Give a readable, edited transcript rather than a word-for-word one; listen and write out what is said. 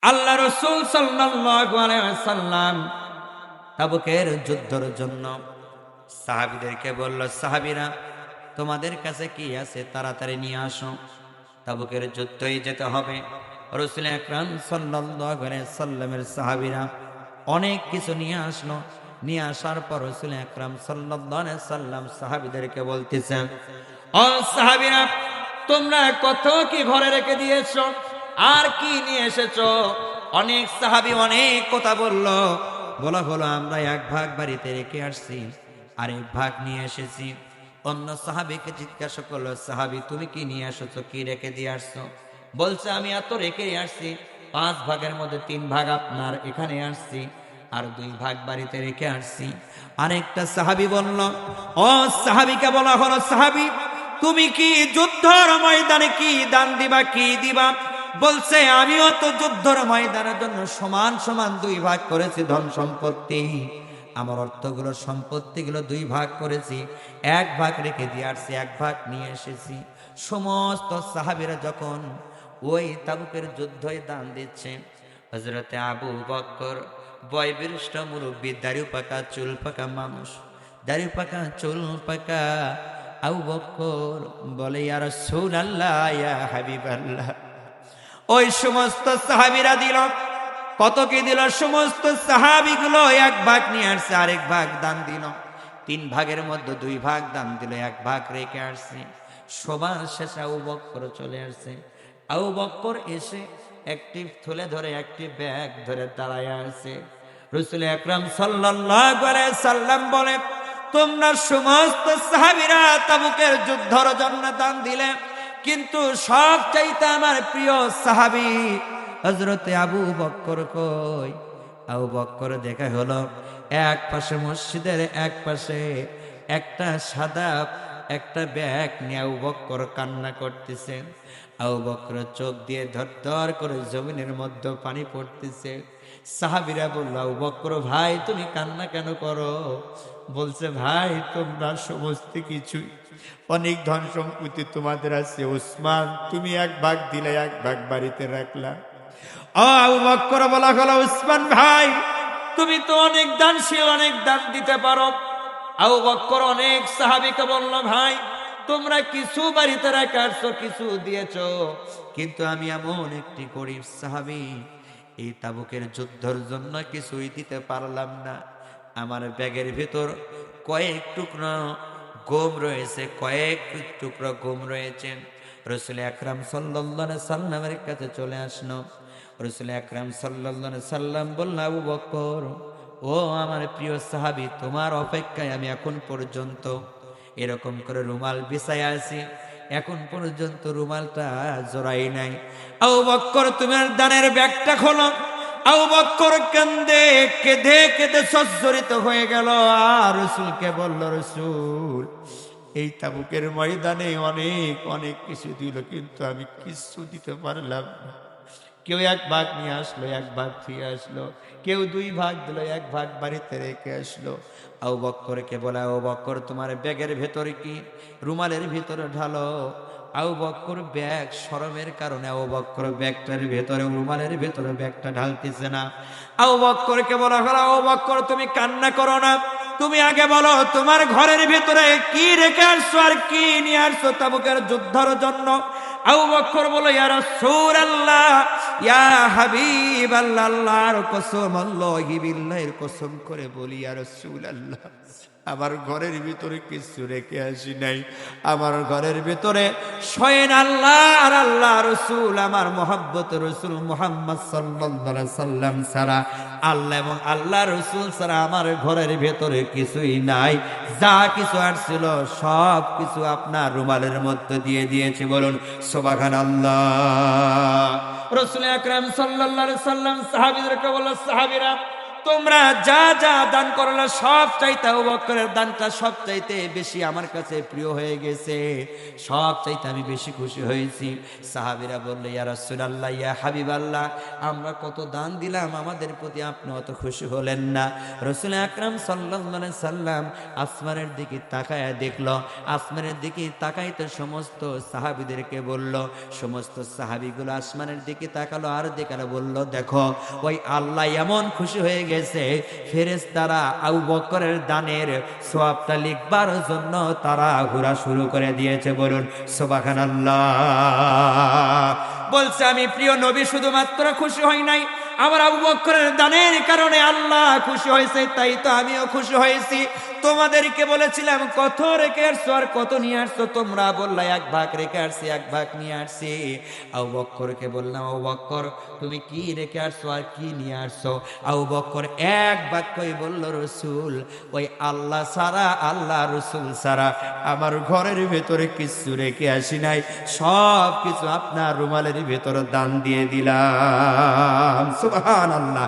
আল্লাহ রাসূল সাল্লাল্লাহু আলাইহি ওয়াসাল্লাম তাবুকের যুদ্ধের জন্য সাহাবীদেরকে বলল, সাহাবীরা তোমাদের কাছে কি আছে তাড়াতাড়ি নিয়ে আসো, তাবুকের যুদ্ধই যেতে হবে। রাসূল আকরাম সাল্লাল্লাহু আলাইহি ওয়াসাল্লামের সাহাবীরা অনেক কিছু নিয়ে আসলো। নিয়ে আসার পর রাসূল আকরাম সাল্লাল্লাহু আলাইহি ওয়াসাল্লাম সাহাবীদেরকে বলতেছেন, ও সাহাবীরা তোমরা কত কি ঘরে রেখে দিয়েছো, আর কি নিয়ে এসেছো? অনেক সাহাবী অনেক কথা বলা হলো আমরা এক ভাগ বাড়িতে রেখে আসছি, আরেক ভাগ নিয়ে এসেছি। অন্য সাহাবীকে জিজ্ঞাসা করলো, সাহাবী তুমি কি নিয়ে এসেছো, কি রেখে দিয়ে আসছো? বলছে আমি এত রেখে আসছি, 5 ভাগের মধ্যে 3 ভাগ আপনার এখানে আসছি, আর 2 ভাগ বাড়িতে রেখে আসছি। আরেকটা সাহাবী বলল, ও সাহাবীকে বলা হলো, সাহাবী তুমি কি যুদ্ধের ময়দানে কি দান দিবা, কি দিবা? বলছে আমিও তো যুদ্ধের ময়দানের জন্য সমান সমান 2 ভাগ করেছি ধন সম্পত্তি। আমার অর্থগুলো সম্পত্তিগুলো 2 ভাগ করেছি, 1 ভাগ রেখে দিয়ে আসছি, 1 ভাগ নিয়ে এসেছি। সমস্ত সাহাবীরা যখন ওই তাবুকের যুদ্ধই দান দিচ্ছে, হযরতে আবু বকর বয়োবৃষ্ঠ মুরব্বী, দাড়ি পাকা চুল পাকা মানুষ, দাড়ি পাকা চুল পাকা আবু বকর বলে, ইয়া রাসূলুল্লাহ ইয়া হাবিবাল্লাহ। ওই সমস্ত সাহাবীরা দিল, কত কি দিল? সমস্ত সাহাবীগুলো 1 ভাগ নিয়ে আসছে, আরেক ভাগ দান দিল। 3 ভাগের মধ্যে 2 ভাগ দান দিল, 1 ভাগ রেখে আসছে। সবার শেষে আবু বকর চলে আসছে। আবু বকর এসে একটি থলে ধরে, একটি ব্যাগ ধরে দাঁড়ায় আছে। রাসূল আকরাম সাল্লাল্লাহু আলাইহি সাল্লাম বলে, তোমরা সমস্ত সাহাবীরা তাবুকের যুদ্ধের জন্য দান দিলে, কিন্তু সবচাইতে আমার প্রিয় সাহাবী হযরতে আবু বকর কই? আবু বকর দেখা হলো এক পাশে মসজিদের এক পাশে একটা সাদা একটা ব্যাগ নিয়ে আবু বকর কান্না করতেছে। আবু বকর চোখ দিয়ে ধর করে জমিনের মধ্যে পানি পড়তেছে। সাহাবীরা বলল, আবু বকর ভাই তুমি কান্না কেন করো? বলছে, ভাই তোমরা সমস্ত কিছু অনেক ধন সম্পত্তি তোমাদের আছে, ওসমান তুমি 1 ভাগ দিলে, 1 ভাগ বাড়িতে রাখলা। আবু বকর বলা হলো, ওসমান ভাই তুমি তো অনেক দানশীল, অনেক দান দিতে পারো। আবু বকর অনেক সাহাবীকে বলল, ভাই তোমরা কিছু বাড়িতে রাখছো, কিছু দিয়েছো, কিন্তু আমি এমন একটি গরিব সাহাবী, এই তাবুকের যুদ্ধের জন্য কিছুই দিতে পারলাম না। আমার ব্যাগের ভিতর কয়েক টুকরো গম রয়েছে, কয়েক টুকরো গম রয়েছে। রাসূল আকরাম সাল্লাল্লাহু আলাইহি সাল্লামের কাছে চলে আসলো। রাসূল আকরাম সাল্লাল্লাহু আলাইহি সাল্লাম বললেন, আবু বকর ও আমার প্রিয় সাহাবী, তোমার অপেক্ষায় আমি এখন পর্যন্ত এরকম করে রুমাল বিছায় আছি, এখন পর্যন্ত রুমালটা জড়াই নাই। আবু বকর তোমার দানের ব্যাগটা খোলো। আবু বকর কেঁদে কেঁদে সজ্জরিত হয়ে গেল, আর রাসূলকে বলল, রাসূল এই তাবুকের ময়দানে অনেক অনেক কিছু দিল, কিন্তু আমি কিছু দিতে পারলাম না। কেউ 1 ভাগ নিয়ে আসলো, 1 ভাগ ফিরে আসলো, কেউ 2 ভাগ দিল, 1 ভাগ বাড়িতে রেখে আসলো। আবু বকরকে বলে, আবু বকর তোমার ব্যাগের ভেতরে কি রুমালের ভিতরে ঢালো। আবু বকর ব্যাগ শরমের কারণে আবু বকর ব্যাগটার ভেতরে, রুমালের ভেতরে ব্যাগটা ঢালতেছে না। আবু বকরকে বলা হলো, আবু বকর তুমি কান্না করো না, তুমি আগে বলো তোমার ঘরের ভিতরে কি রেখে আসছো আর কি নিয়ে আসছো তাবুকের যুদ্ধের জন্য। আবু বকর বলে, ইয়া রাসূলুল্লাহ ইয়া হাবিবাল্লাহ, আল্লাহর কসম, আল্লাহি বিল্লাহির কসম করে বলি, ইয়া রাসূলুল্লাহ আমার ঘরের ভিতরে কিছু রেখে আসি নাই। আমার ঘরের ভিতরে স্বয়ং আল্লাহ আর আল্লাহ রাসূল, আমার মহব্বত রাসূল মুহাম্মদ সাল্লাল্লাহু আলাইহি সাল্লাম ছাড়া, আল্লাহ এবং আল্লাহ রাসূল ছাড়া আমার ঘরের ভিতরে কিছুই নাই। যা কিছু আসছিল সব কিছু আপনার রুমালের মধ্যে দিয়ে দিয়েছি, বলুন সুবহানাল্লাহ। রাসূল আকরাম সাল্লাল্লাহু আলাইহি সাল্লাম সাহাবীদেরকে বলল, সাহাবীরা তোমরা যা যা দান করলে সব চাইতে আবু বকরের দানটা সব চাইতে বেশি আমার কাছে প্রিয় হয়ে গেছে, সব চাইতে আমি বেশি খুশি হয়েছি। সাহাবীরা বললে, ইয়া রাসূলুল্লাহ, ইয়া হাবিবাল্লাহ, আমরা কত দান দিলাম, আমাদের প্রতি আপনি অত খুশি হলেন না। রাসূল আকরাম সাল্লাল্লাহু আলাইহি সাল্লাম আসমানের দিকে তাকায়া দেখলো, আসমানের দিকে তাকাইতে সমস্ত সাহাবীদেরকে বলল, সমস্ত সাহাবীগুলো আসমানের দিকে তাকালো আর দেখালো, বলল, দেখো ওই আল্লাহ এমন খুশি হয়ে গেছে, ফেরেশতারা আবু বকরের দানের সওয়াবটা লিখবার জন্য তারা ঘোরা শুরু করে দিয়েছে। বলুন সুবহানাল্লাহ। বলছে, আমি প্রিয় নবী শুধুমাত্র খুশি হই নাই, আমার আবু বকরের দানের কারণে আল্লাহ খুশি হয়েছে, তাই তো আমিও খুশি হয়েছি। তোমাদেরকে বলেছিলাম কত রেখে আসছো আর কত নিয়ে আসছো, তোমরা বললা 1 ভাগ রেখে আসছি, 1 ভাগ নিয়ে আসছি। আবু বকরকে বললাম, আবু বকর তুমি কি রেখে আসছো আর কি নিয়ে আসছো? আবু বকর 1 বাক্যই বলল, রসুল ওই আল্লাহ ছাড়া, আল্লাহ রসুল ছাড়া আমার ঘরের ভেতরে কিছু রেখে আসি নাই, সব কিছু আপনার রুমালের ভেতরে দান দিয়ে দিলাম। সুবহানাল্লাহ।